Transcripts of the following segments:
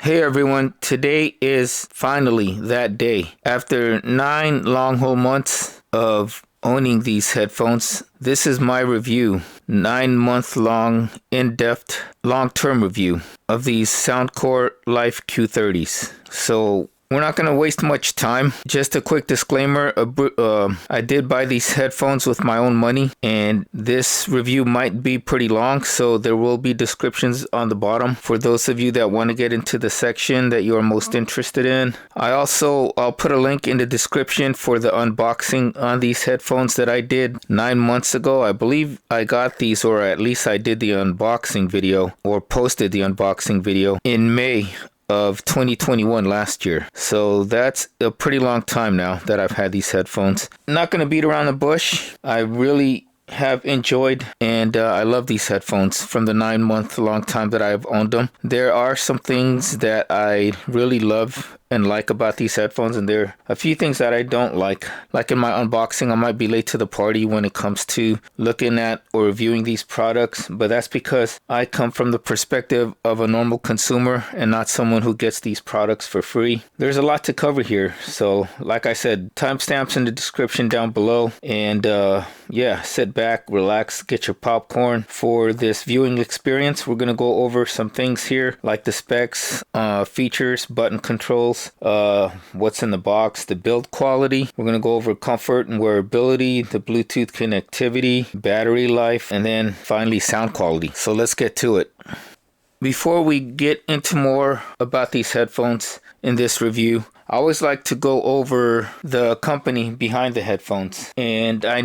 Hey everyone, today is finally that day. After 9 long whole months of owning these headphones, this is my review. 9-month long, in-depth, long-term review of these Soundcore Life Q30s. So we're not going to waste much time. Just a quick disclaimer, I did buy these headphones with my own money, and this review might be pretty long, so there will be descriptions on the bottom for those of you that want to get into the section that you are most interested in. I'll put a link in the description for the unboxing on these headphones that I did 9 months ago. I believe I got these, or at least I did the unboxing video, or posted the unboxing video in May of 2021 last year. So that's a pretty long time now that I've had these headphones. Not going to beat around the bush. I really have enjoyed and I love these headphones from the 9-month long time that I've owned them. There are some things that I really love and like about these headphones, and there are a few things that I don't like. Like in my unboxing, I might be late to the party when it comes to looking at or reviewing these products, but that's because I come from the perspective of a normal consumer and not someone who gets these products for free. There's a lot to cover here, so like I said, timestamps in the description down below, and yeah, sit back, relax, get your popcorn for this viewing experience. We're gonna go over some things here like the specs, features, button controls, what's in the box, the build quality. We're going to go over comfort and wearability, the Bluetooth connectivity, battery life, and then finally sound quality. So let's get to it. Before we get into more about these headphones in this review, I always like to go over the company behind the headphones, and I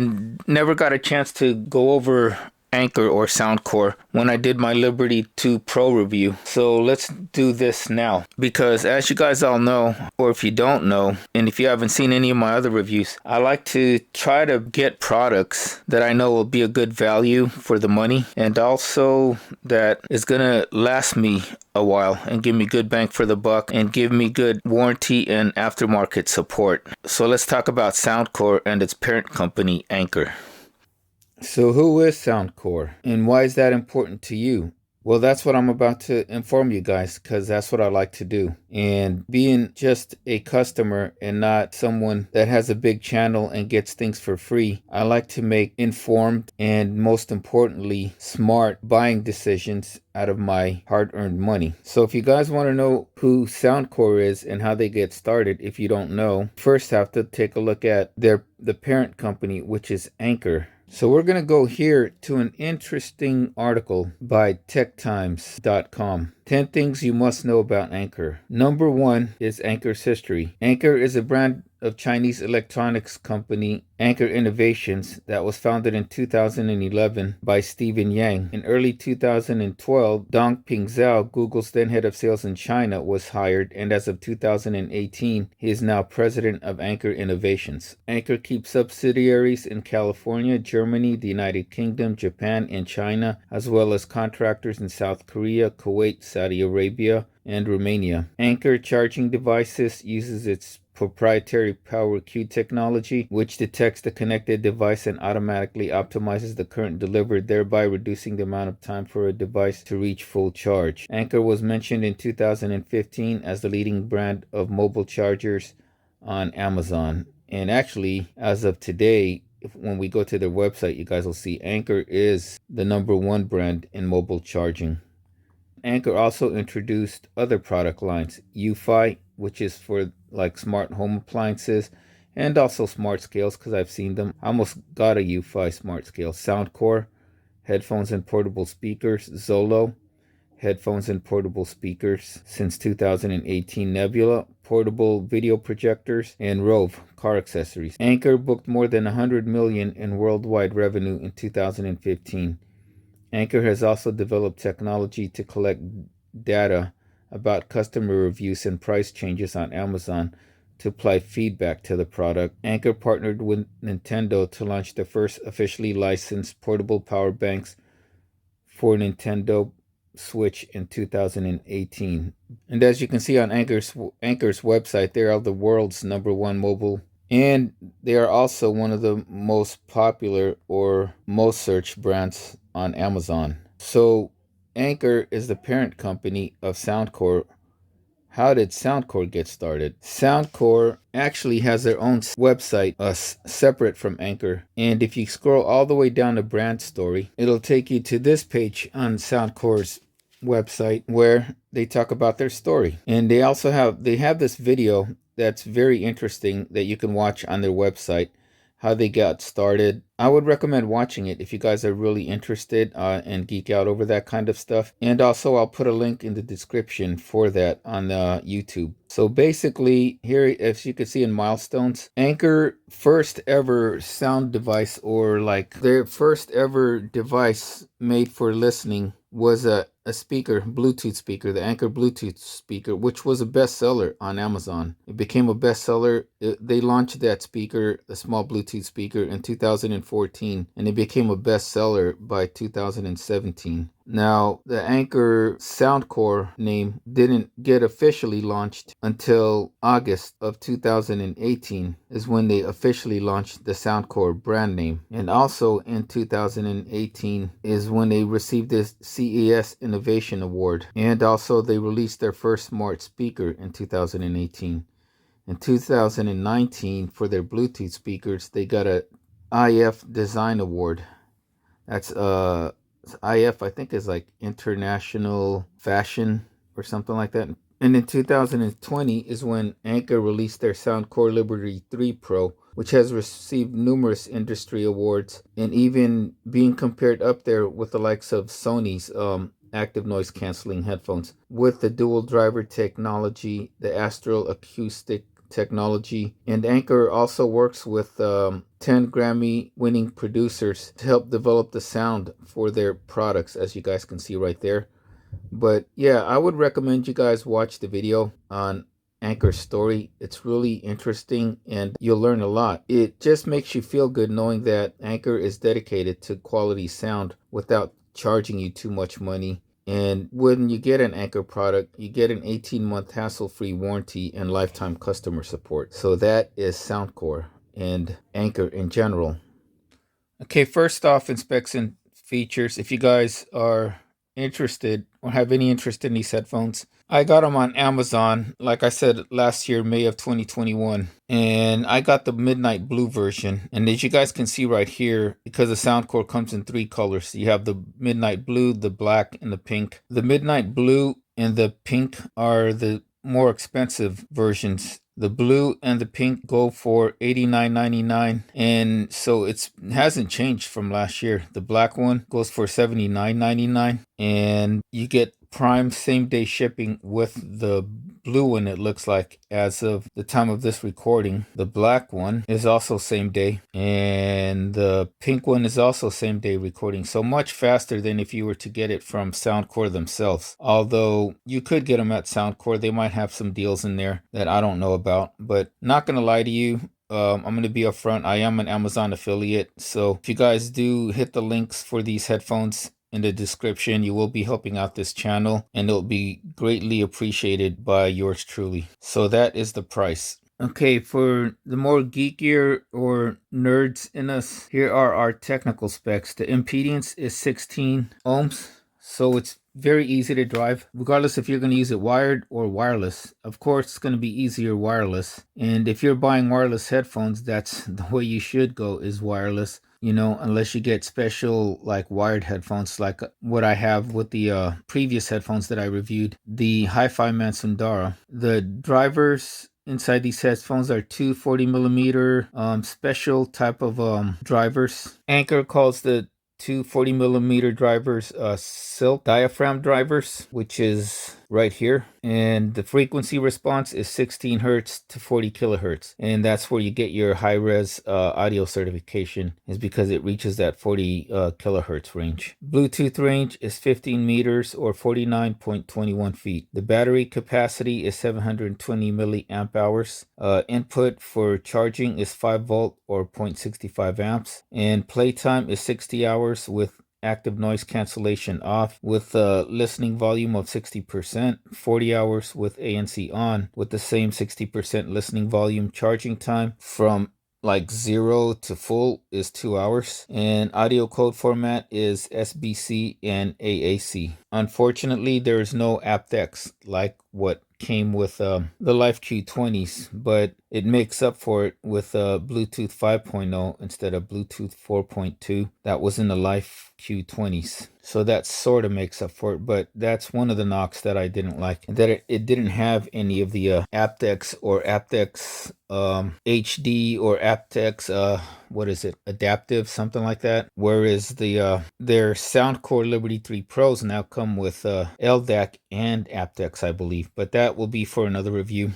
never got a chance to go over Anker or Soundcore when I did my Liberty 2 Pro review. So let's do this now, because as you guys all know, or if you don't know, and if you haven't seen any of my other reviews, I like to try to get products that I know will be a good value for the money, and also that is gonna last me a while and give me good bang for the buck and give me good warranty and aftermarket support. So let's talk about Soundcore and its parent company, Anker. So who is Soundcore and why is that important to you? Well, that's what I'm about to inform you guys, because that's what I like to do. And being just a customer and not someone that has a big channel and gets things for free, I like to make informed and, most importantly, smart buying decisions out of my hard-earned money. So if you guys want to know who Soundcore is and how they get started, if you don't know, first have to take a look at the parent company, which is Anker. So we're going to go here to an interesting article by techtimes.com. 10 things you must know about Anker. Number 1 is Anker's history. Anker is a brand of Chinese electronics company, Anker Innovations, that was founded in 2011 by Stephen Yang. In early 2012, Dongping Zhao, Google's then head of sales in China, was hired, and as of 2018, he is now president of Anker Innovations. Anker keeps subsidiaries in California, Germany, the United Kingdom, Japan, and China, as well as contractors in South Korea, Kuwait, Saudi Arabia, and Romania. Anker Charging Devices uses its proprietary Power Q technology, which detects the connected device and automatically optimizes the current delivered, thereby reducing the amount of time for a device to reach full charge. Anker was mentioned in 2015 as the leading brand of mobile chargers on Amazon. And actually, as of today, when we go to their website, you guys will see Anker is the #1 brand in mobile charging. Anker also introduced other product lines, UFi, which is for like smart home appliances, and also smart scales, because I've seen them. I almost got a UFi smart scale. Soundcore, headphones and portable speakers. Zolo, headphones and portable speakers since 2018. Nebula, portable video projectors. And Rove, car accessories. Anker booked more than 100 million in worldwide revenue in 2015. Anker has also developed technology to collect data about customer reviews and price changes on Amazon to apply feedback to the product. Anker partnered with Nintendo to launch the first officially licensed portable power banks for Nintendo Switch in 2018. And as you can see on Anker's website, they are the world's #1 mobile, and they are also one of the most popular or most searched brands on Amazon. So Anker is the parent company of Soundcore, How did Soundcore get started? Soundcore actually has their own website separate from Anker. And if you scroll all the way down to brand story, it'll take you to this page on Soundcore's website where they talk about their story. And they also have this video that's very interesting that you can watch on their website, how they got started. I would recommend watching it if you guys are really interested and geek out over that kind of stuff. And also I'll put a link in the description for that on YouTube. So basically here, as you can see in milestones, Anker first ever sound device, or like their first ever device made for listening, was a speaker, Bluetooth speaker, the Anker Bluetooth speaker, which was a bestseller on Amazon. It became a bestseller. They launched that speaker, a small Bluetooth speaker, in 2014, and it became a bestseller by 2017. Now, the Anker Soundcore name didn't get officially launched until August of 2018 is when they officially launched the Soundcore brand name. And also in 2018 is when they received this CES Innovation Award. And also they released their first smart speaker in 2018. In 2019, for their Bluetooth speakers, they got a IF Design Award. That's IF, I think, is like International Fashion or something like that. And in 2020 is when Anker released their Soundcore Liberty 3 Pro, which has received numerous industry awards and even being compared up there with the likes of Sony's active noise canceling headphones with the dual driver technology, the Astral acoustic technology. And Anker also works with 10 Grammy winning producers to help develop the sound for their products, as you guys can see right there. But yeah, I would recommend you guys watch the video on Anker's story. It's really interesting and you'll learn a lot. It just makes you feel good knowing that Anker is dedicated to quality sound without charging you too much money. And when you get an Anker product, you get an 18-month hassle-free warranty and lifetime customer support. So that is Soundcore and Anker in general. Okay, first off, in specs and features, if you guys are interested or have any interest in these headphones, I got them on Amazon, like I said, last year, May of 2021. And I got the midnight blue version. And as you guys can see right here, because the Soundcore comes in 3 colors, you have the midnight blue, the black, and the pink. The midnight blue and the pink are the more expensive versions. The blue and the pink go for $89.99, and so it hasn't changed from last year. The black one goes for $79.99, and you get Prime same day shipping with the blue one, it looks like, as of the time of this recording. The black one is also same day, and the pink one is also same day recording. So much faster than if you were to get it from Soundcore themselves. Although you could get them at Soundcore, they might have some deals in there that I don't know about. But not gonna lie to you, I'm going to be upfront. I am an Amazon affiliate. So if you guys do hit the links for these headphones in the description, you will be helping out this channel and it'll be greatly appreciated by yours truly. So that is the price. Okay, for the more geekier or nerds in us, here are our technical specs. The impedance is 16 ohms, so it's very easy to drive, regardless if you're going to use it wired or wireless. Of course, it's going to be easier wireless. And if you're buying wireless headphones, that's the way you should go, is wireless. You know, unless you get special like wired headphones like what I have with the previous headphones that I reviewed, the Hi-Fi Man Sundara. The drivers inside these headphones are two 40mm special type of drivers. Anker calls the two 40mm drivers silk diaphragm drivers, which is right here, and the frequency response is 16 hertz to 40 kilohertz, and that's where you get your high-res audio certification, is because it reaches that 40 kilohertz range. Bluetooth range is 15 meters or 49.21 feet. The battery capacity is 720 milliamp hours. Input for charging is 5 volt or 0.65 amps, and playtime is 60 hours with active noise cancellation off, with a listening volume of 60%, 40 hours with ANC on, with the same 60% listening volume. Charging time from like 0 to full is 2 hours, and audio code format is SBC and AAC. Unfortunately, there is no aptX like what came with the Life Q20s, but it makes up for it with Bluetooth 5.0 instead of Bluetooth 4.2 that was in the Life Q20s. So that sort of makes up for it, but that's one of the knocks that I didn't like, that it didn't have any of the aptX or aptX HD or aptX what is it, adaptive, something like that, whereas the their Soundcore Liberty 3 Pros now come with LDAC and aptX, I believe, but that will be for another review.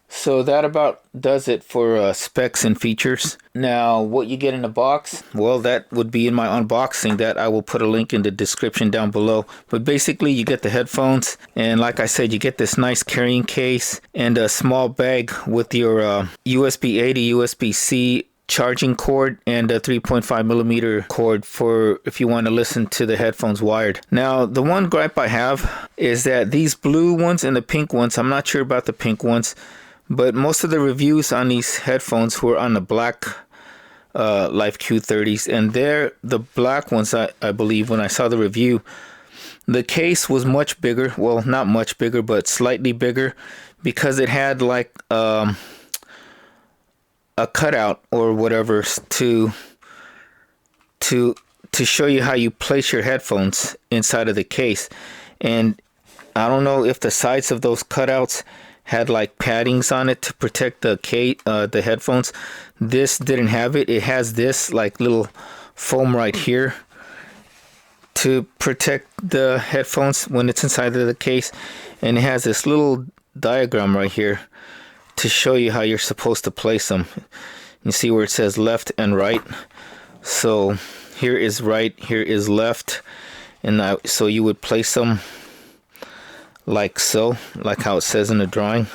So that about does it for specs and features. Now, what you get in the box, well, that would be in my unboxing that I will put a link in the description down below. But basically, you get the headphones, and like I said, you get this nice carrying case and a small bag with your USB-A to USB-C charging cord and a 3.5 millimeter cord for if you want to listen to the headphones wired. Now, the one gripe I have is that these blue ones and the pink ones, I'm not sure about the pink ones, but most of the reviews on these headphones were on the black Life Q30s, and the black ones, I believe, when I saw the review, the case was much bigger. Well, not much bigger, but slightly bigger, because it had like a cutout or whatever to show you how you place your headphones inside of the case. And I don't know if the sides of those cutouts had like paddings on it to protect the headphones. This didn't have it. It has this like little foam right here to protect the headphones when it's inside of the case, and it has this little diagram right here to show you how you're supposed to place them. You see where it says left and right. So here is right, here is left, and so you would place them like so, like how it says in the drawing.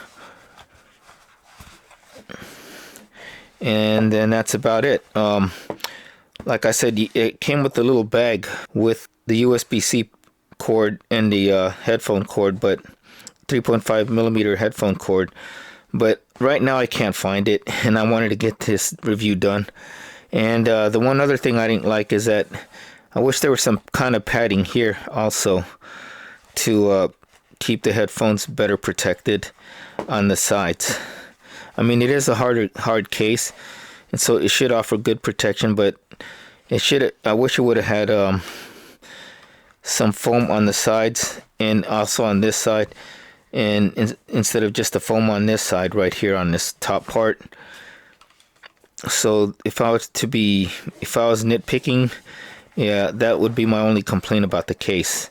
And then that's about it. Like I said, it came with a little bag with the USB-C cord and the headphone cord, but 3.5 millimeter headphone cord. But right now I can't find it, and I wanted to get this review done. And the one other thing I didn't like is that I wish there was some kind of padding here also to keep the headphones better protected on the sides. I mean, it is a hard case, and so it should offer good protection, but I wish it would have had some foam on the sides and also on this side, and instead of just the foam on this side right here on this top part. So if I was nitpicking, yeah, that would be my only complaint about the case,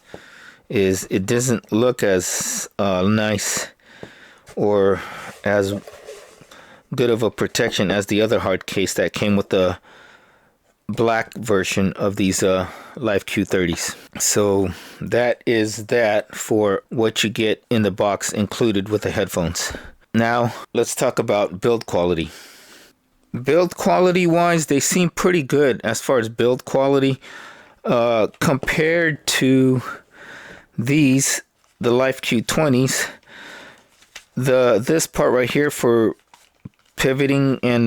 is it doesn't look as nice or as good of a protection as the other hard case that came with the black version of these Life Q30s. So that is that for what you get in the box included with the headphones. Now let's talk about build quality. Build quality wise, they seem pretty good as far as build quality compared to these, the Life Q20s. This part right here for pivoting and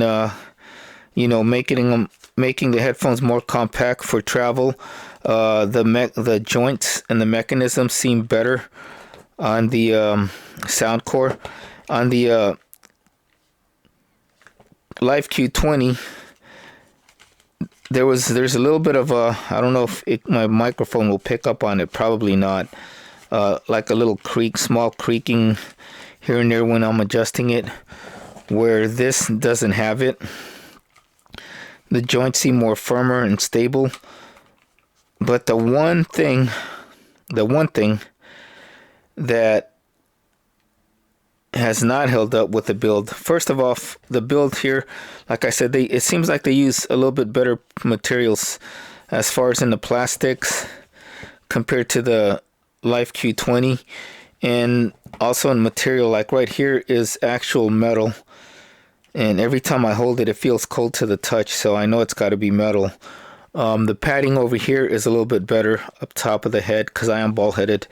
making the headphones more compact for travel. The joints and the mechanisms seem better on the Soundcore. On the Life Q20, there's a little bit of I don't know if my microphone will pick up on it, probably not, like a little small creaking here and there when I'm adjusting it, where this doesn't have it. The joints seem more firmer and stable. But the one thing that has not held up with the build, first of all, the build here, like I said, it seems like they use a little bit better materials as far as in the plastics compared to the Life Q20, and also in material, like right here is actual metal, and every time I hold it, it feels cold to the touch, so I know it's got to be metal. The padding over here is a little bit better up top of the head because I am bald headed,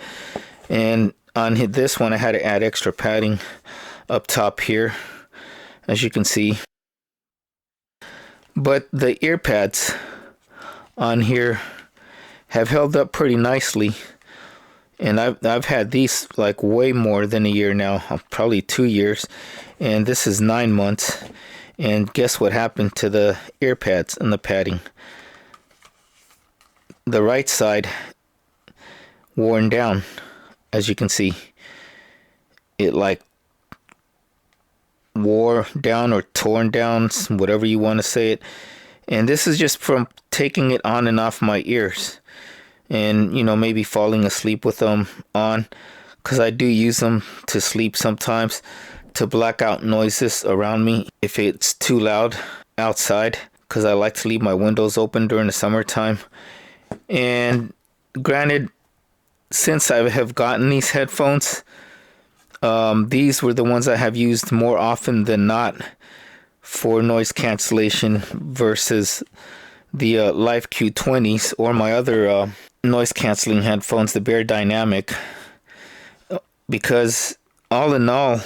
and on this one I had to add extra padding up top here, as you can see. But the ear pads on here have held up pretty nicely, And I've had these like way more than a year now, probably 2 years, and this is 9 months. And guess what happened to the ear pads and the padding? The right side worn down, as you can see. It like wore down or torn down, whatever you want to say it. And this is just from taking it on and off my ears, and maybe falling asleep with them on, because I do use them to sleep sometimes, to black out noises around me if it's too loud outside, because I like to leave my windows open during the summertime. And granted, since I have gotten these headphones, these were the ones I have used more often than not for noise cancellation versus the Life Q20s or my other noise canceling headphones, the Bear Dynamic, because all in all,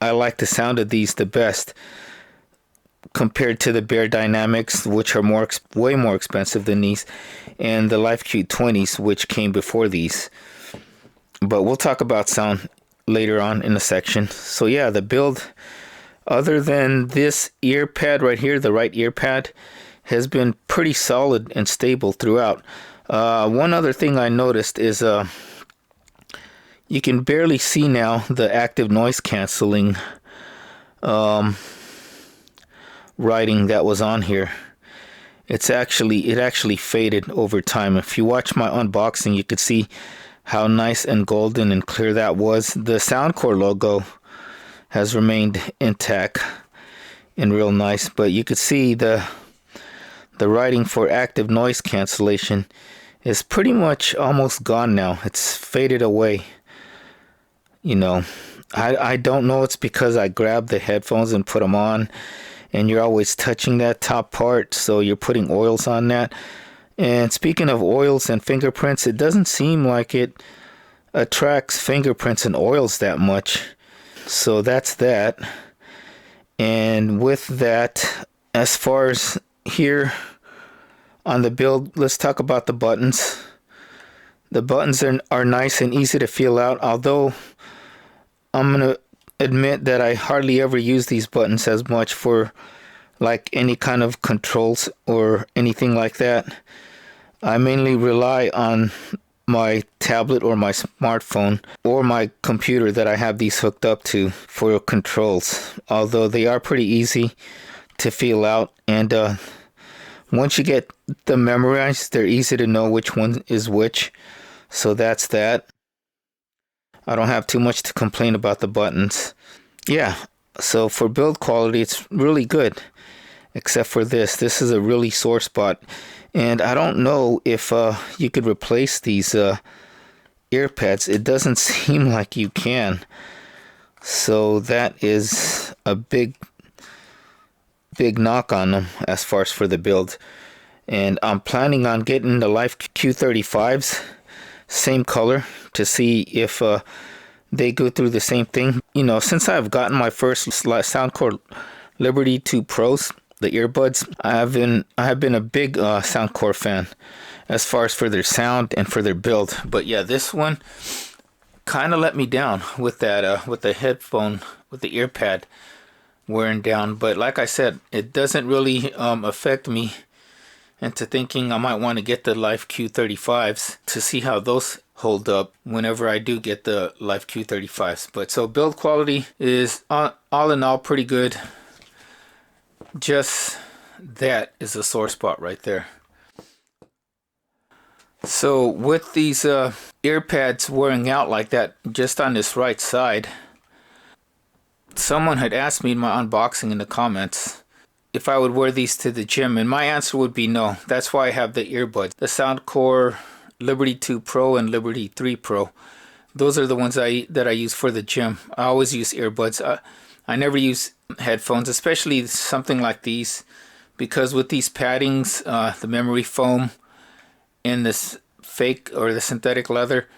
I like the sound of these the best compared to the Bear Dynamics, which are way more expensive than these, and the Life Q20s, which came before these. But we'll talk about sound later on in the section. So yeah, the build, other than this ear pad right here, the right ear pad, has been pretty solid and stable throughout. One other thing I noticed is you can barely see now the active noise canceling writing that was on here. It actually faded over time. If you watch my unboxing, you could see how nice and golden and clear that was. The Soundcore logo has remained intact and real nice, but you could see the writing for active noise cancellation is pretty much almost gone now. It's faded away. I don't know, it's because I grabbed the headphones and put them on, and you're always touching that top part, so you're putting oils on that. And speaking of oils and fingerprints, it doesn't seem like it attracts fingerprints and oils that much. So that's that. And with that, as far as here on the build, let's talk about the buttons. The buttons are nice and easy to feel out, although I'm going to admit that I hardly ever use these buttons as much for like any kind of controls or anything like that. I mainly rely on my tablet or my smartphone or my computer that I have these hooked up to for controls, although they are pretty easy to feel out, and once you get them memorized, they're easy to know which one is which. So that's that. I don't have too much to complain about the buttons. Yeah, so for build quality, it's really good, except for this. This is a really sore spot. And I don't know if you could replace these ear pads. It doesn't seem like you can. So that is a big knock on them as far as for the build. And I'm planning on getting the Life Q35s, same color, to see if they go through the same thing. Since I've gotten my first Soundcore Liberty 2 Pros, the earbuds, I have been a big Soundcore fan as far as for their sound and for their build. But yeah, this one kind of let me down with that with the headphone, with the ear pad wearing down. But like I said, it doesn't really affect me into thinking I might want to get the Life Q35s to see how those hold up whenever I do get the Life Q35s. But so build quality is all in all pretty good. Just that is a sore spot right there. So with these ear pads wearing out like that just on this right side, someone had asked me in my unboxing in the comments if I would wear these to the gym, and my answer would be no. That's why I have the earbuds, the Soundcore Liberty 2 Pro and Liberty 3 Pro. Those are the ones that I use for the gym. I always use earbuds. I never use headphones, especially something like these, because with these paddings, the memory foam and this fake or the synthetic leather,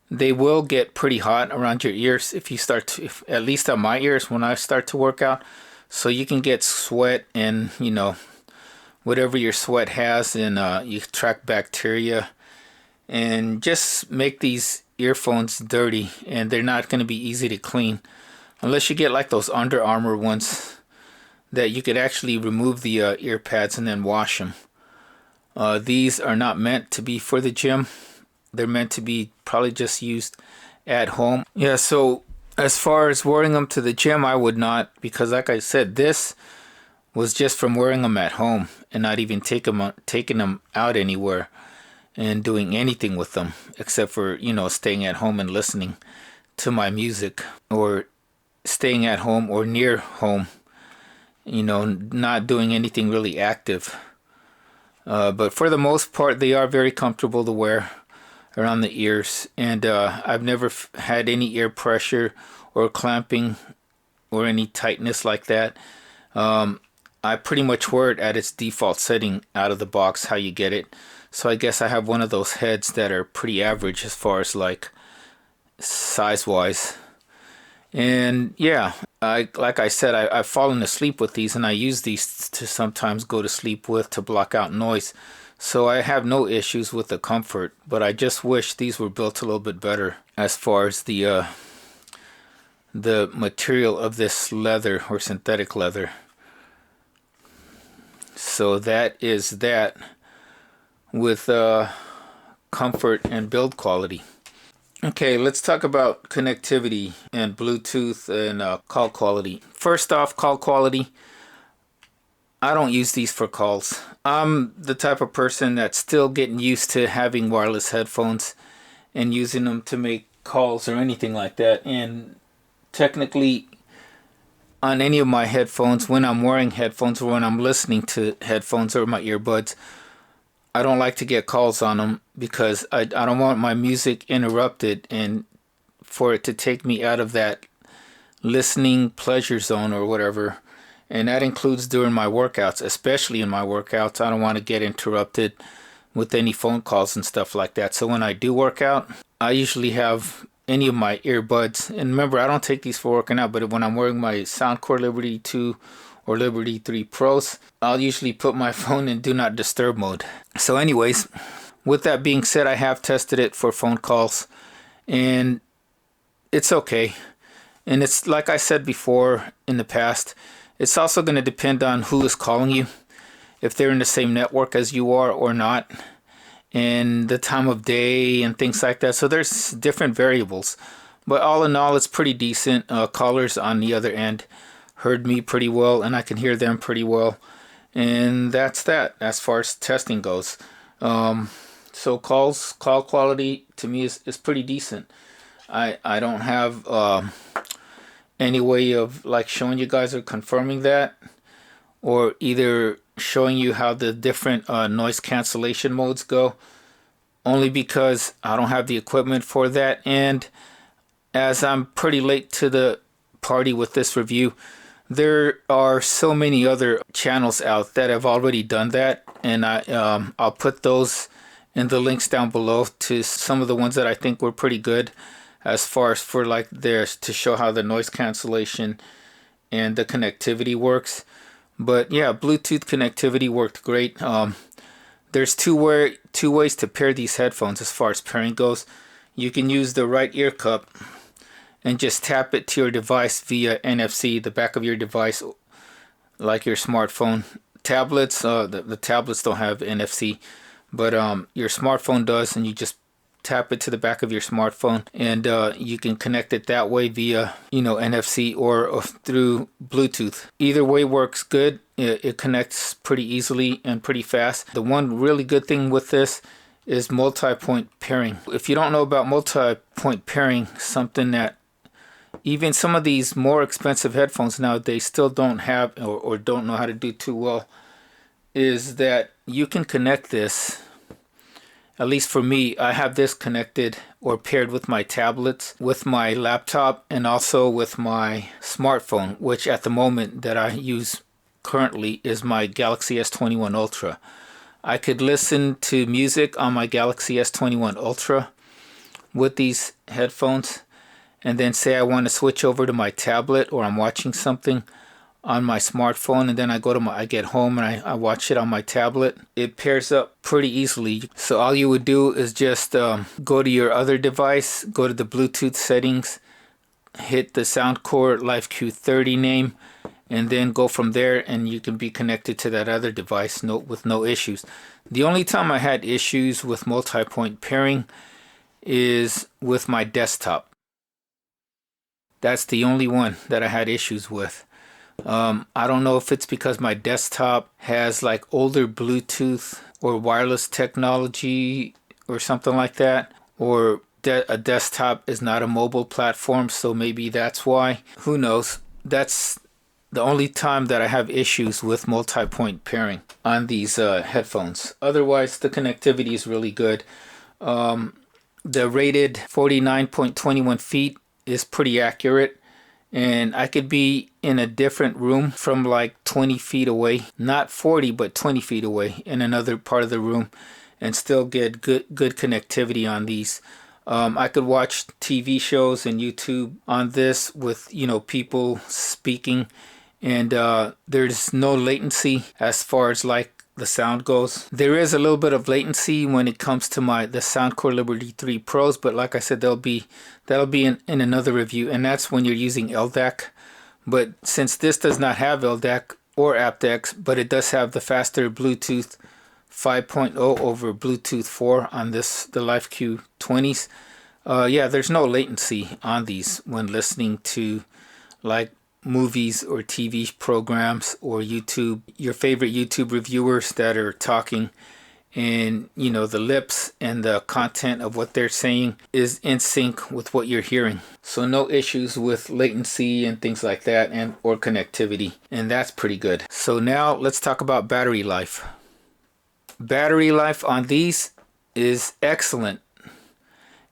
they will get pretty hot around your ears if you start to, at least on my ears when I start to work out. So you can get sweat and whatever your sweat has, and you track bacteria, and just make these earphones dirty, and they're not going to be easy to clean unless you get like those Under Armour ones that you could actually remove the ear pads and then wash them. These are not meant to be for the gym. They're meant to be probably just used at home. Yeah, so as far as wearing them to the gym, I would not, because like I said, this was just from wearing them at home and not even taking them out anywhere and doing anything with them except for, staying at home and listening to my music, or staying at home or near home, not doing anything really active. But for the most part, they are very comfortable to wear around the ears, and I've never had any ear pressure or clamping or any tightness like that. I pretty much wear it at its default setting out of the box, how you get it. So I guess I have one of those heads that are pretty average as far as like size wise. And yeah, like I said, I've fallen asleep with these, and I use these to sometimes go to sleep with to block out noise. So I have no issues with the comfort, but I just wish these were built a little bit better as far as the material of this leather or synthetic leather. So that is that with comfort and build quality. Okay, let's talk about connectivity and Bluetooth and call quality. First off, call quality. I don't use these for calls. I'm the type of person that's still getting used to having wireless headphones and using them to make calls or anything like that. And technically, on any of my headphones, when I'm wearing headphones or when I'm listening to headphones or my earbuds, I don't like to get calls on them because I don't want my music interrupted and for it to take me out of that listening pleasure zone or whatever. And that includes during my workouts, especially in my workouts. I don't want to get interrupted with any phone calls and stuff like that. So when I do work out, I usually have any of my earbuds. And remember, I don't take these for working out, but when I'm wearing my Soundcore Liberty 2 or Liberty 3 Pros, I'll usually put my phone in Do Not Disturb mode. So anyways, with that being said, I have tested it for phone calls, and it's okay. And it's like I said before in the past, it's also going to depend on who is calling you, if they're in the same network as you are or not, and the time of day and things like that. So there's different variables. But all in all, it's pretty decent. Callers on the other end heard me pretty well, and I can hear them pretty well. And that's that as far as testing goes. So call quality to me is pretty decent. I don't have any way of like showing you guys or confirming that, or either showing you how the different noise cancellation modes go, only because I don't have the equipment for that. And as I'm pretty late to the party with this review, there are so many other channels out that have already done that, and I'll put those in the links down below to some of the ones that I think were pretty good as far as for like theirs to show how the noise cancellation and the connectivity works. But yeah, Bluetooth connectivity worked great. There's two ways to pair these headphones as far as pairing goes. You can use the right ear cup and just tap it to your device via NFC, the back of your device, like your smartphone. Tablets, the tablets don't have NFC, but your smartphone does, and you just tap it to the back of your smartphone, and you can connect it that way via NFC or through Bluetooth. Either way works good. It connects pretty easily and pretty fast. The one really good thing with this is multi-point pairing. If you don't know about multi-point pairing, something that even some of these more expensive headphones nowadays still don't have or don't know how to do too well, is that you can connect this. At least for me, I have this connected or paired with my tablets, with my laptop, and also with my smartphone, which at the moment that I use currently is my Galaxy S21 Ultra. I could listen to music on my Galaxy S21 Ultra with these headphones, and then say I want to switch over to my tablet or I'm watching something, on my smartphone, and then I get home and I watch it on my tablet. It pairs up pretty easily. So all you would do is just go to your other device, go to the Bluetooth settings, hit the Soundcore Life Q30 name, and then go from there, and you can be connected to that other device with no issues. The only time I had issues with multi-point pairing is with my desktop. That's the only one that I had issues with. I don't know if it's because my desktop has like older Bluetooth or wireless technology or something like that, or a desktop is not a mobile platform, so maybe that's why. Who knows? That's the only time that I have issues with multi-point pairing on these headphones. Otherwise, the connectivity is really good. The rated 49.21 feet is pretty accurate, and I could be in a different room from like 20 feet away, not 40 but 20 feet away in another part of the room, and still get good connectivity on these. I could watch TV shows and YouTube on this with, people speaking, and there's no latency as far as like the sound goes. There is a little bit of latency when it comes to the Soundcore Liberty 3 Pros, but like I said, that'll be in another review, and that's when you're using LDAC. But since this does not have LDAC or aptX, but it does have the faster Bluetooth 5.0 over Bluetooth 4 on the Life Q20s, yeah, there's no latency on these when listening to like movies or TV programs or YouTube, your favorite YouTube reviewers that are talking, and the lips and the content of what they're saying is in sync with what you're hearing. So no issues with latency and things like that, and or connectivity, and that's pretty good. So now let's talk about battery life. Battery life on these is excellent,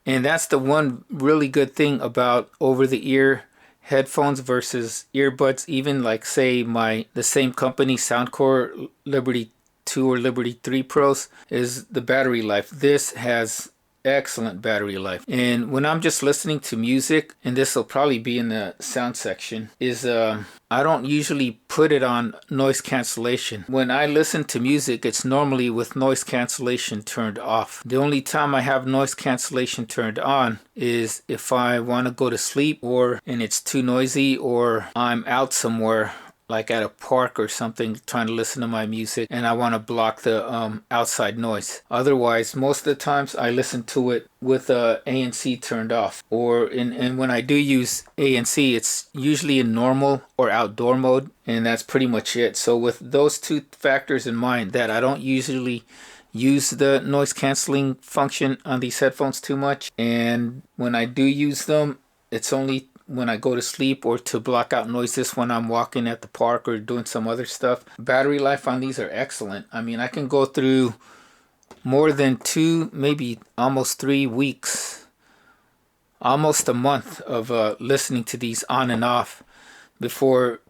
and that's the one really good thing about over-the-ear headphones versus earbuds. Even like say the same company, Soundcore Liberty 2 or Liberty 3 Pros, is the battery life. This has excellent battery life. And when I'm just listening to music, and this will probably be in the sound section, is I don't usually put it on noise cancellation. When I listen to music, it's normally with noise cancellation turned off. The only time I have noise cancellation turned on is if I want to go to sleep, and it's too noisy, or I'm out somewhere like at a park or something trying to listen to my music and I want to block the outside noise. Otherwise, most of the times I listen to it with ANC turned off, and when I do use ANC, it's usually in normal or outdoor mode, and that's pretty much it. So with those two factors in mind, that I don't usually use the noise canceling function on these headphones too much, and when I do use them, it's only when I go to sleep or to block out noises when I'm walking at the park or doing some other stuff. Battery life on these are excellent. I mean, I can go through more than 2, maybe almost 3 weeks, almost a month of listening to these on and off before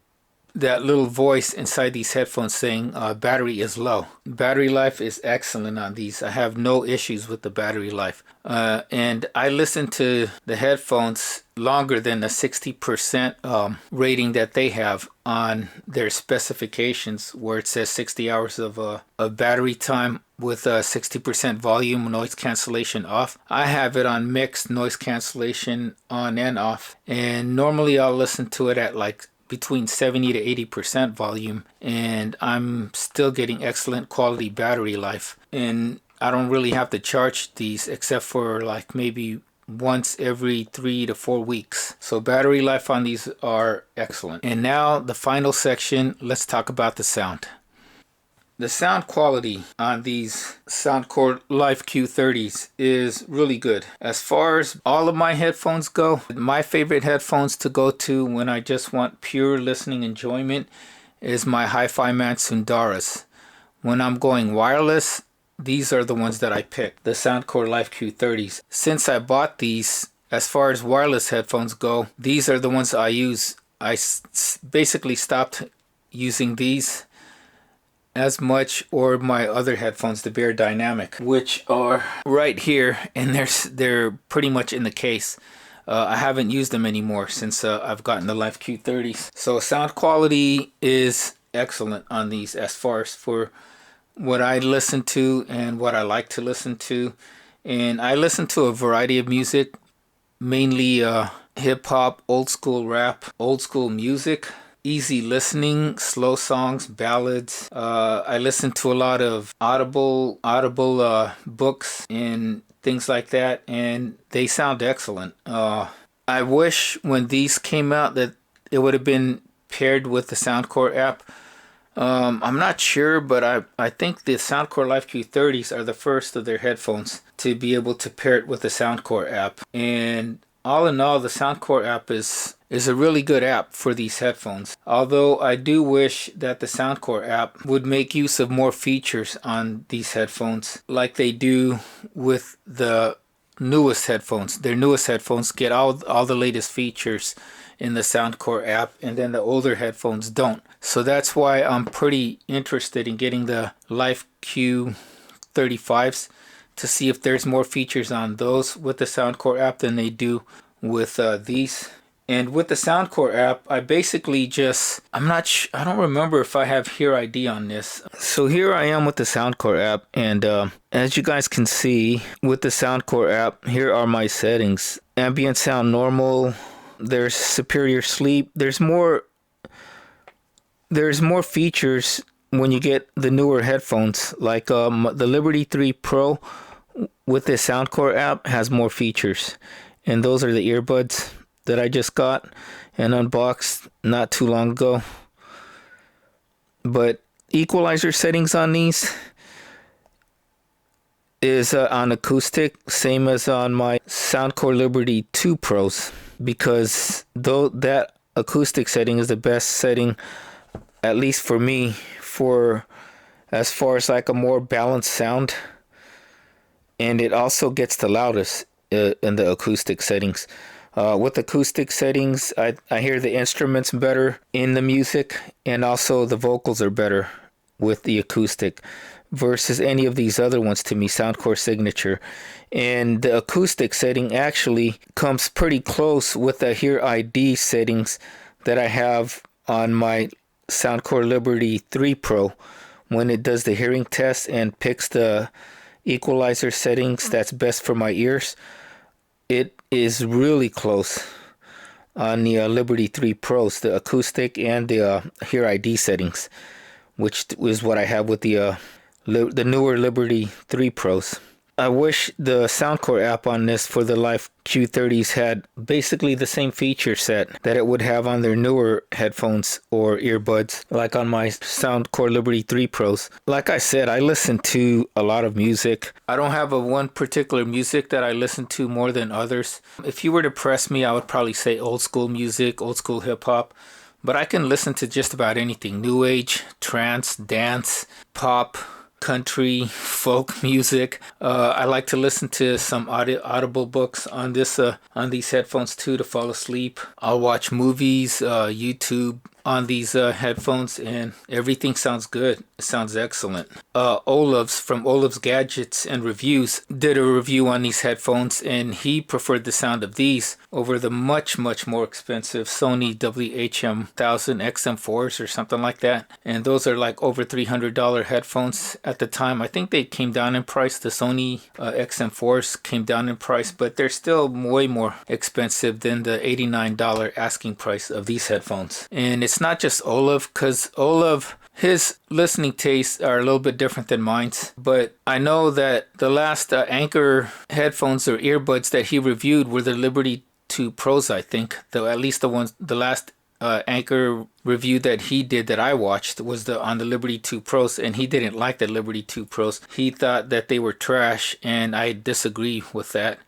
that little voice inside these headphones saying battery is low. Battery life is excellent on these. I have no issues with the battery life. And I listen to the headphones longer than the 60% rating that they have on their specifications, where it says 60 hours of battery time with 60% volume noise cancellation off. I have it on mixed noise cancellation on and off, and normally I'll listen to it at like between 70 to 80% volume, and I'm still getting excellent quality battery life. And I don't really have to charge these except for like maybe once every 3 to 4 weeks. So battery life on these are excellent. And now the final section, let's talk about the sound. The sound quality on these Soundcore Life Q30s is really good. As far as all of my headphones go, my favorite headphones to go to when I just want pure listening enjoyment is my Hi-Fi Man Sundaras. When I'm going wireless, these are the ones that I pick, the Soundcore Life Q30s. Since I bought these, as far as wireless headphones go, these are the ones I use. I basically stopped using these as much, or my other headphones, the Bear Dynamic, which are right here, and they're pretty much in the case. I haven't used them anymore since I've gotten the Life Q30s. So sound quality is excellent on these as far as for what I listen to and what I like to listen to. And I listen to a variety of music, mainly hip hop, old school rap, old school music, easy listening, slow songs, ballads. I listen to a lot of audible books and things like that, and they sound excellent. I wish when these came out that it would have been paired with the Soundcore app. I'm not sure, but I think the Soundcore Life Q30s are the first of their headphones to be able to pair it with the Soundcore app. And all in all, the Soundcore app is a really good app for these headphones. Although I do wish that the Soundcore app would make use of more features on these headphones like they do with the newest headphones. Their newest headphones get all the latest features in the Soundcore app, and then the older headphones don't. So that's why I'm pretty interested in getting the Life Q35s to see if there's more features on those with the Soundcore app than they do with these. And with the Soundcore app, I basically I don't remember if I have Hear ID on this. So here I am with the Soundcore app, and as you guys can see with the Soundcore app, here are my settings. Ambient sound normal. There's superior sleep. There's more features when you get the newer headphones, like the Liberty 3 Pro with the Soundcore app has more features, and those are the earbuds that I just got and unboxed not too long ago. But equalizer settings on these is on acoustic, same as on my Soundcore Liberty 2 Pros, because though that acoustic setting is the best setting, at least for me, for as far as like a more balanced sound, and it also gets the loudest in the acoustic settings. With acoustic settings, I hear the instruments better in the music, and also the vocals are better with the acoustic versus any of these other ones to me, Soundcore Signature. And the acoustic setting actually comes pretty close with the Hear ID settings that I have on my Soundcore Liberty 3 Pro when it does the hearing test and picks the equalizer settings that's best for my ears. It is really close on the Liberty 3 Pros, the acoustic and the Hear ID settings, which is what I have with the newer Liberty 3 Pros. I wish the Soundcore app on this for the Life Q30s had basically the same feature set that it would have on their newer headphones or earbuds, like on my Soundcore Liberty 3 Pros. Like I said, I listen to a lot of music. I don't have one particular music that I listen to more than others. If you were to press me, I would probably say old school music, old school hip hop. But I can listen to just about anything. New age, trance, dance, pop, country, folk music. I like to listen to some audible books on these headphones too to fall asleep. I'll watch movies, YouTube on these headphones, and everything sounds good. It sounds excellent. Olaf's from Olaf's Gadgets and Reviews did a review on these headphones, and he preferred the sound of these over the much more expensive Sony WHM1000 XM4s or something like that. And those are like over $300 headphones at the time. I think they came down in price. The Sony XM4s came down in price, but they're still way more expensive than the $89 asking price of these headphones. And it's not just Olaf, because Olaf, his listening tastes are a little bit different than mine, but I know that the last Anker headphones or earbuds that he reviewed were the Liberty 2 Pros, I think. Though at least the last Anker review that he did that I watched was on the Liberty 2 Pros, and he didn't like the Liberty 2 Pros. He thought that they were trash, and I disagree with that.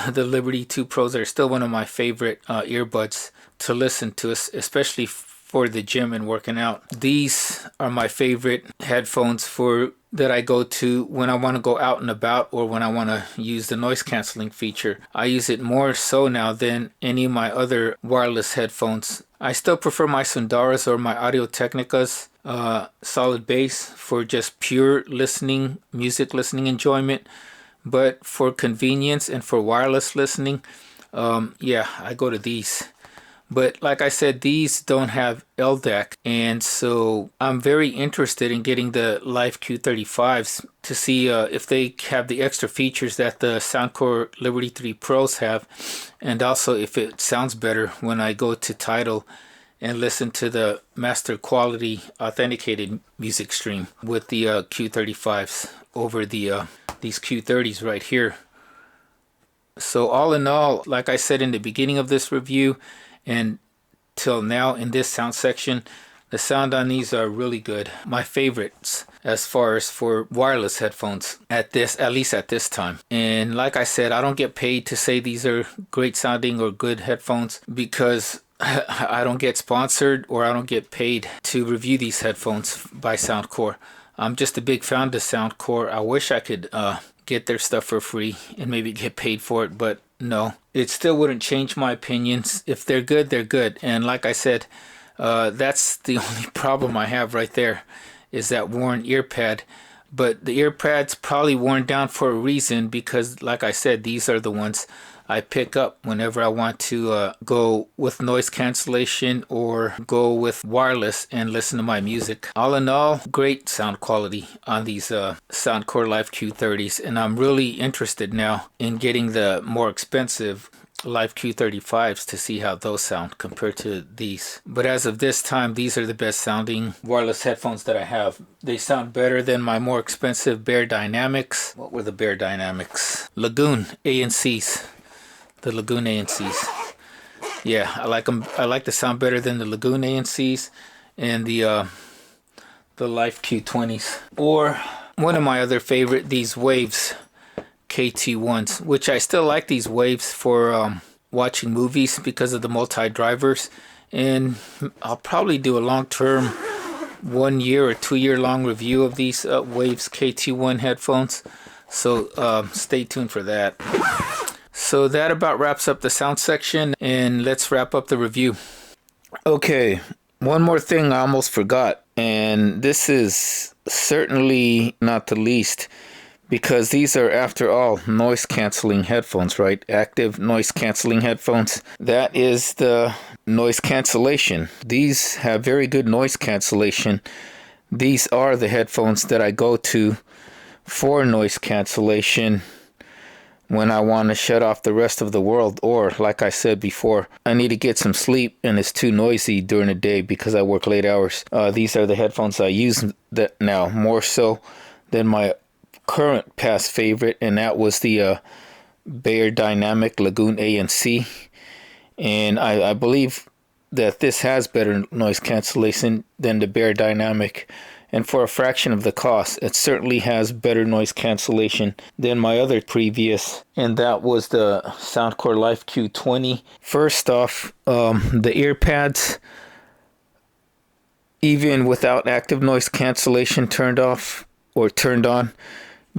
The Liberty 2 Pros are still one of my favorite earbuds to listen to, especially for the gym and working out. These are my favorite headphones that I go to when I want to go out and about, or when I want to use the noise canceling feature. I use it more so now than any of my other wireless headphones. I still prefer my Sundaras or my Audio Technicas solid bass for just pure music listening enjoyment. But for convenience and for wireless listening, Yeah, I go to these. But like I said, these don't have LDAC, and so I'm very interested in getting the Life Q35s to see if they have the extra features that the Soundcore Liberty 3 Pros have, and also if it sounds better when I go to Tidal and listen to the master quality authenticated music stream with the Q35s over the these Q30s right here. So all in all, like I said in the beginning of this review and till now in this sound section, the sound on these are really good. My favorites as far as for wireless headphones at least at this time. And like I said, I don't get paid to say these are great sounding or good headphones because I don't get sponsored or I don't get paid to review these headphones by Soundcore. I'm just a big fan of Soundcore. I wish I could get their stuff for free and maybe get paid for it, but no, it still wouldn't change my opinions. If they're good, they're good. And like I said, that's the only problem I have right there is that worn ear pad. But the ear pad's probably worn down for a reason because like I said, these are the ones I pick up whenever I want to go with noise cancellation or go with wireless and listen to my music. All in all, great sound quality on these Soundcore Life Q30s, and I'm really interested now in getting the more expensive Life Q35s to see how those sound compared to these. But as of this time, these are the best sounding wireless headphones that I have. They sound better than my more expensive Bear Dynamics. What were the Bear Dynamics? Lagoon ANCs. The Lagoon ANCs. Yeah, I like them. I like the sound better than the Lagoon ANCs and the Life Q20s. Or one of my other favorite, these Waves KT1s, which I still like these Waves for watching movies because of the multi-drivers. And I'll probably do a long-term 1 year or 2 year long review of these Waves KT1 headphones. So stay tuned for that. So that about wraps up the sound section, and let's wrap up the review. Okay, one more thing I almost forgot, and this is certainly not the least, because these are, after all, noise canceling headphones, right? Active noise canceling headphones. That is the noise cancellation. These have very good noise cancellation. These are the headphones that I go to for noise cancellation when I want to shut off the rest of the world, or like I said before, I need to get some sleep and it's too noisy during the day because I work late hours. These are the headphones I use that now more so than my current past favorite, and that was the Bear Dynamic Lagoon ANC. And I believe that this has better noise cancellation than the Bear Dynamic. And for a fraction of the cost, it certainly has better noise cancellation than my other previous, and that was the Soundcore Life Q20. First off, the ear pads, even without active noise cancellation turned off or turned on,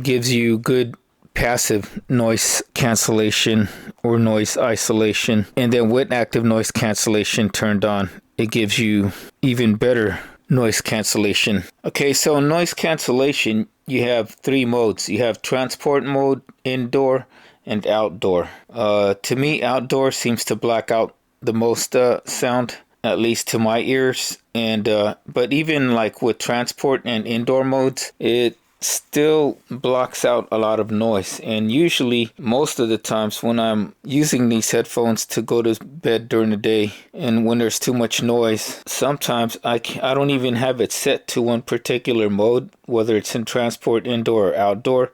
gives you good passive noise cancellation or noise isolation. And then with active noise cancellation turned on, it gives you even better noise cancellation. Okay, so noise cancellation, you have three modes. You have transport mode, indoor, and outdoor. To me, outdoor seems to black out the most sound, at least to my ears. And but even like with transport and indoor modes, it still blocks out a lot of noise. And usually most of the times when I'm using these headphones to go to bed during the day and when there's too much noise, sometimes I don't even have it set to one particular mode, whether it's in transport, indoor, or outdoor.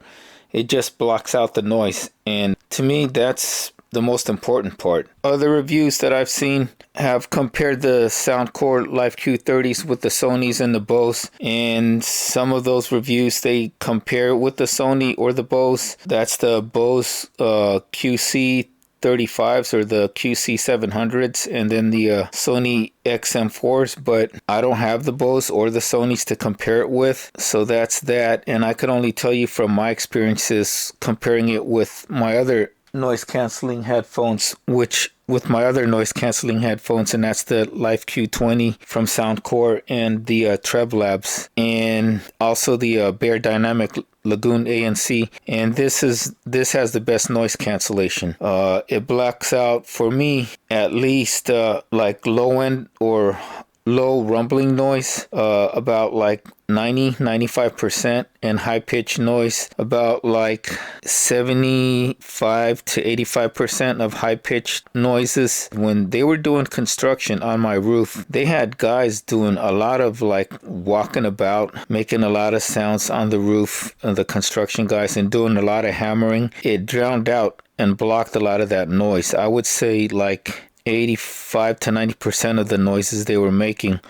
It just blocks out the noise, and to me that's the most important part. Other reviews that I've seen have compared the Soundcore Life Q30s with the Sonys and the Bose, and some of those reviews they compare it with the Sony or the Bose. That's the Bose QC35s or the QC700s, and then the Sony XM4s, but I don't have the Bose or the Sonys to compare it with, so that's that. And I can only tell you from my experiences comparing it with my other noise canceling headphones, which with my other noise canceling headphones, and that's the Life Q20 from Soundcore and the Trev Labs, and also the Bear Dynamic Lagoon ANC. And this has the best noise cancellation. It blocks out, for me at least, like low end or low rumbling noise, about like 95%, and high pitch noise about like 75 to 85% of high pitched noises. When they were doing construction on my roof, they had guys doing a lot of like walking about, making a lot of sounds on the roof, the construction guys, and doing a lot of hammering. It drowned out and blocked a lot of that noise. I would say like 85 to 90% of the noises they were making,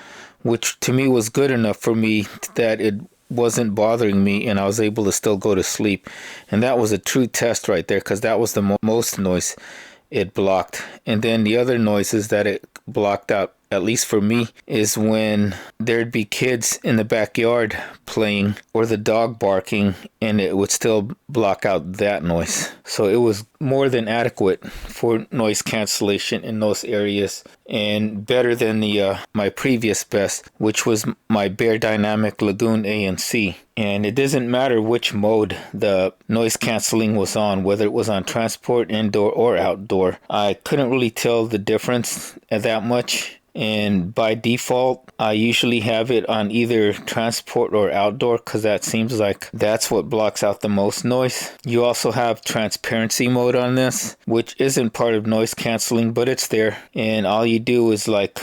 which to me was good enough for me that it wasn't bothering me and I was able to still go to sleep. And that was a true test right there, because that was the most noise it blocked. And then the other noises that it blocked out, at least for me, is when there'd be kids in the backyard playing or the dog barking, and it would still block out that noise. So it was more than adequate for noise cancellation in those areas, and better than the my previous best, which was my Bear Dynamic Lagoon ANC. And it doesn't matter which mode the noise canceling was on, whether it was on transport, indoor, or outdoor. I couldn't really tell the difference that much. And by default, I usually have it on either transport or outdoor, because that seems like that's what blocks out the most noise. You also have transparency mode on this, which isn't part of noise canceling, but it's there. And all you do is like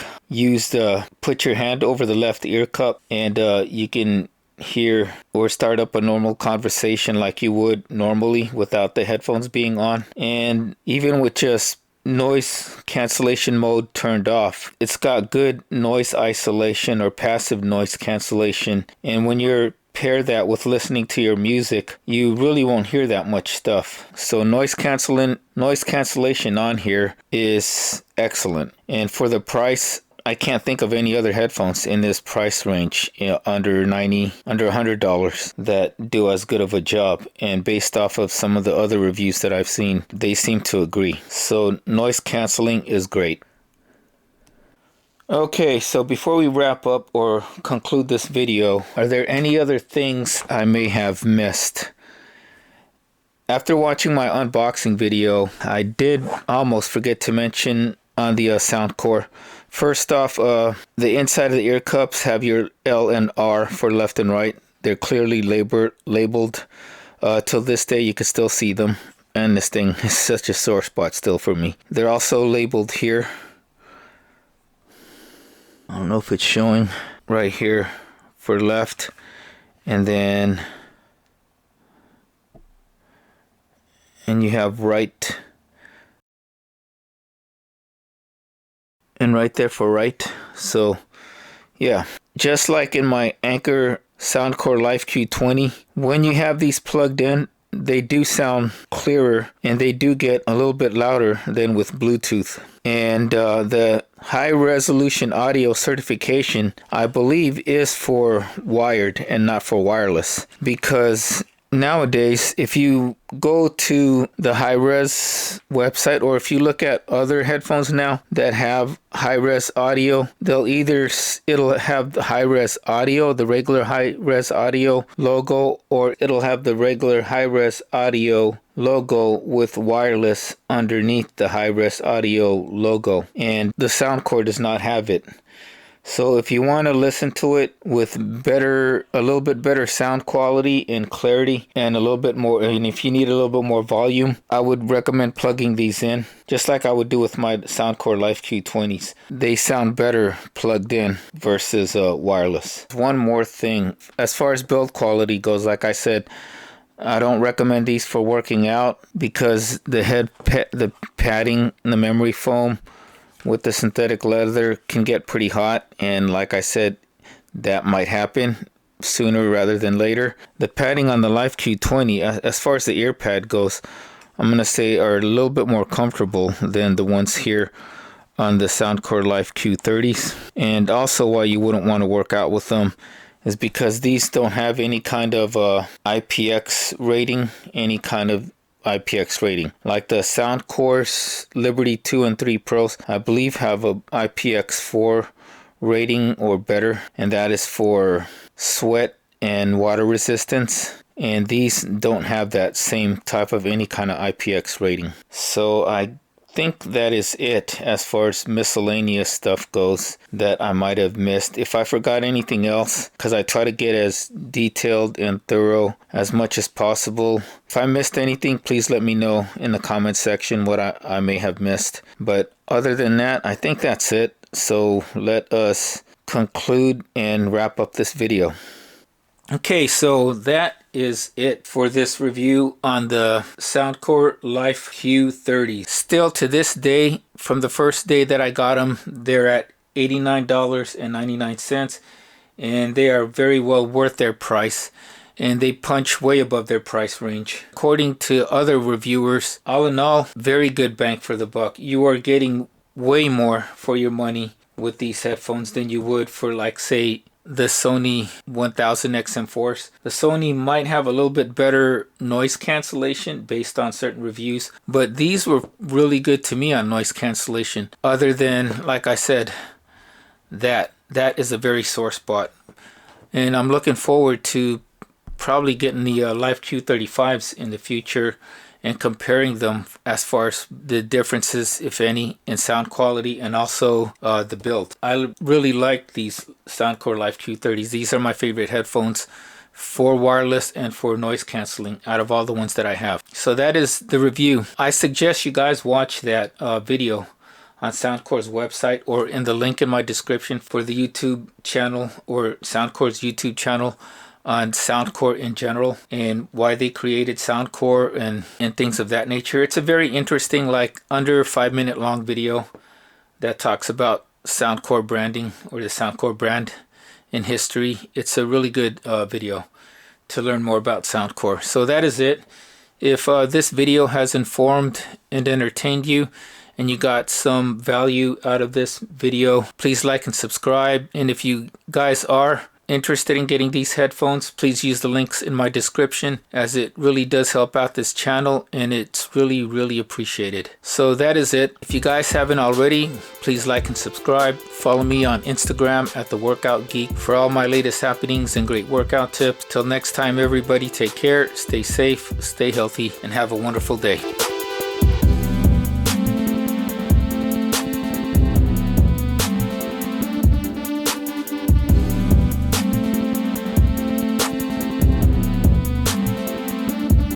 put your hand over the left ear cup, and you can hear or start up a normal conversation like you would normally without the headphones being on. And even with just noise cancellation mode turned off, it's got good noise isolation or passive noise cancellation. And when you're pair that with listening to your music, you really won't hear that much stuff. So noise cancellation on here is excellent. And for the price, I can't think of any other headphones in this price range, under $100, that do as good of a job. And based off of some of the other reviews that I've seen, they seem to agree. So noise canceling is great. Okay, so before we wrap up or conclude this video, are there any other things I may have missed? After watching my unboxing video, I did almost forget to mention on the Soundcore. First off, the inside of the ear cups have your L and R for left and right. They're clearly labeled. Till this day, you can still see them. And this thing is such a sore spot still for me. They're also labeled here. I don't know if it's showing right here for left. And then you have right. And right there for right. So yeah, just like in my Anker Soundcore Life Q30, when you have these plugged in, they do sound clearer and they do get a little bit louder than with Bluetooth. And the high resolution audio certification, I believe, is for wired and not for wireless, because nowadays, if you go to the high-res website, or if you look at other headphones now that have high-res audio, it'll have the high-res audio, the regular high-res audio logo, or it'll have the regular high-res audio logo with wireless underneath the high-res audio logo. And the Soundcore does not have it. So if you want to listen to it with a little bit better sound quality and clarity, and a little bit more, and if you need a little bit more volume, I would recommend plugging these in, just like I would do with my Soundcore Life Q20s. They sound better plugged in versus wireless. One more thing, as far as build quality goes, like I said, I don't recommend these for working out, because the padding and the memory foam with the synthetic leather can get pretty hot, and like I said, that might happen sooner rather than later. The padding on the Life Q20, as far as the ear pad goes, I'm going to say are a little bit more comfortable than the ones here on the Soundcore Life Q30s. And also why you wouldn't want to work out with them is because these don't have any kind of IPX rating, any kind of IPX rating. Like the Soundcore Liberty 2 and 3 Pros, I believe have a IPX4 rating or better, and that is for sweat and water resistance. And these don't have that same type of any kind of IPX rating. So I think that is it as far as miscellaneous stuff goes that I might have missed. If I forgot anything else, because I try to get as detailed and thorough as much as possible. If I missed anything, please let me know in the comment section what I may have missed. But other than that, I think that's it. So let us conclude and wrap up this video. Okay, so that is it for this review on the Soundcore Life Q30. Still to this day, from the first day that I got them, they're at $89.99, and they are very well worth their price, and they punch way above their price range. According to other reviewers, all in all, very good bang for the buck. You are getting way more for your money with these headphones than you would for, like, say, the Sony 1000 XM4s. The Sony might have a little bit better noise cancellation based on certain reviews, but these were really good to me on noise cancellation. Other than, like I said, that is a very sore spot. And I'm looking forward to probably getting the Life Q35s in the future and comparing them as far as the differences, if any, in sound quality and also the build. I really like these Soundcore Life Q30s. These are my favorite headphones for wireless and for noise canceling out of all the ones that I have. So that is the review. I suggest you guys watch that video on Soundcore's website or in the link in my description for the YouTube channel or Soundcore's YouTube channel on Soundcore in general and why they created Soundcore and things of that nature. It's a very interesting, like, under 5-minute long video that talks about Soundcore branding or the Soundcore brand in history. It's a really good video to learn more about Soundcore. So that is it. If this video has informed and entertained you and you got some value out of this video, please like and subscribe. And if you guys are interested in getting these headphones, please use the links in my description, as it really does help out this channel and it's really appreciated. So that is it. If you guys haven't already, please like and subscribe. Follow me on Instagram at The Workout Geek for all my latest happenings and great workout tips. Till next time, everybody, take care, stay safe, stay healthy, and have a wonderful day.